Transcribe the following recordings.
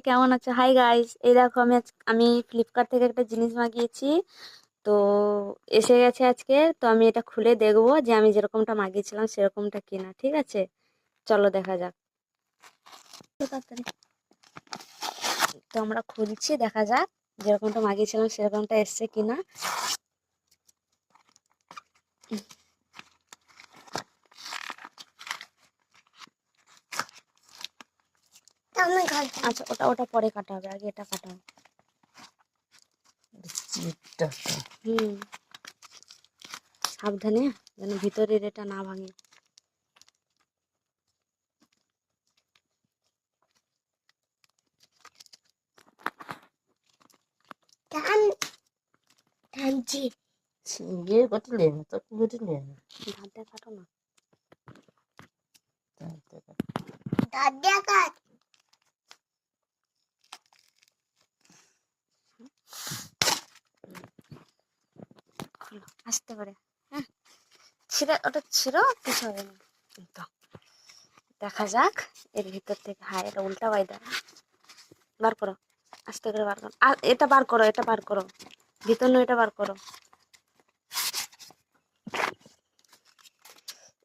কেমন আছো? Hi guys, এই দেখো আমি ফ্লিপকার্ট থেকে একটা জিনিস মাগিয়েছি। তো এসে গেছে আজকে। তো আমি এটা খুলে দেখবো যে আমি যেরকমটা মাগিয়েছিলাম সেরকমটা কিনা। ঠিক আছে, চলো দেখা যাক। তো তাড়াতাড়ি। তো আমরা খুলছি, দেখা যাক যেরকমটা মাগিয়েছিলাম সেরকমটা এসছে কিনা। আচ্ছা, ওটা ওটা পরে কাটা হবে, আগে এটা কাটা হবে। হুম, সাবধানে যেন ভিতরের এটা না ভাঙে। টানছি ইয়ে কটলে তো কটলে দাঁত দিয়ে কাটো না। দাঁত দিয়ে কাট। খোলো আস্তে করে। হ্যাঁ, ছিঁড়ে ওটা ছিঁড়ো, কিছু হবে না। তো দেখা যাক এর ভিতর থেকে। হ্যাঁ, এটা উল্টা বাইদা বার করো, আস্তে করে বার করো। আর এটা বার করো, এটা বার করো, ভিতর নয়, এটা বার করো।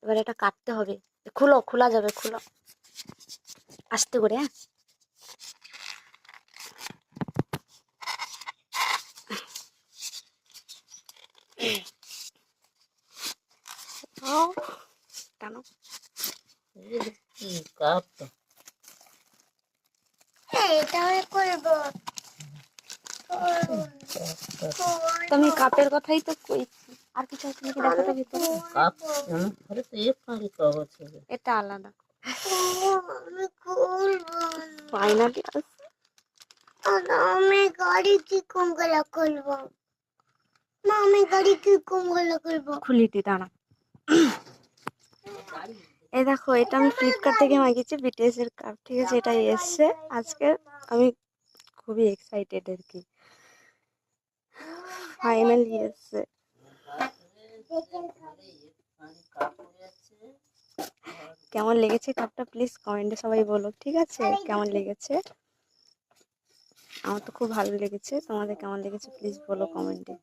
এবার এটা কাটতে হবে। খুলো, খোলা যাবে, খুলো আস্তে করে। হ্যাঁ, টানো। কি কাপ এটা করবো। তো আমি কাপের কথাই তো কইছি, আর কিছু আছে নাকি দেখো তো ভিতরে। কাপ ঘরে তো এক কারি কাপ আছে। এটা আলাদা। আমি খুলবো ফাইনালি আছে। আমি গাড়ি কি কম গলা খুলবো। মা, আমি গাড়ি কি কম গলা খুলবো। খুলিটি দাঁড়া। এই দেখো, এটা আমি ফ্লিপকার্ট থেকে মাগিয়েছি, বিটিএস এর কাপ। ঠিক আছে, এটাই এসছে আজকে। আমি খুবই এক্সাইটেড আর কি, ফাইনালি এসছে। কেমন লেগেছে কাপটা প্লিজ কমেন্টে সবাই বলো, ঠিক আছে? কেমন লেগেছে? আমার তো খুব ভালো লেগেছে, তোমাদের কেমন লেগেছে প্লিজ বলো কমেন্টে।